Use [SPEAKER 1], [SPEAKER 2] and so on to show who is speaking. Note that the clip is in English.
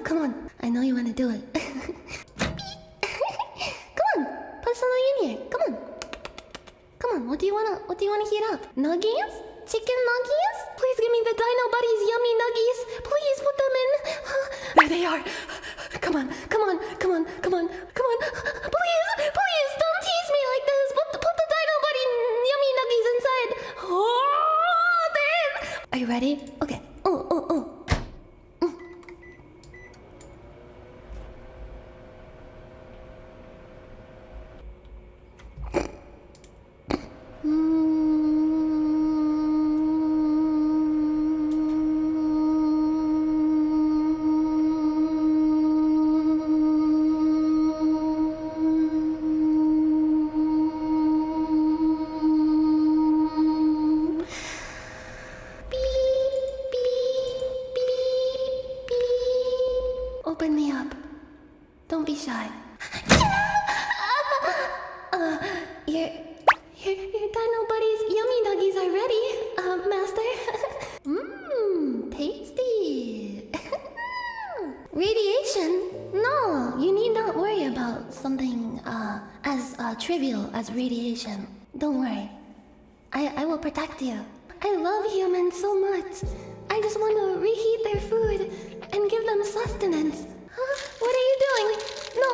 [SPEAKER 1] come on. I know you want to do it. Come on, put something in here. Come on. Come on, what do you wanna heat up? Nuggies? Chicken nuggies? Please give me the Dino Buddies yummy nuggies. Please put them in. There they are. Come on, come on, come on, come on, come on. Please, please, don't tease me like this. Put the Dino Buddy yummy nuggies inside. Oh, there. Are you ready? Okay. Oh, oh, oh. Open me up. Don't be shy. Your Dino Buddies yummy nuggies are ready, Master. Mmm, tasty. Radiation? No, you need not worry about something as trivial as radiation. Don't worry. I will protect you. I love humans so much. I just want to reheat their food and give them sustenance. Huh? What are you doing? No,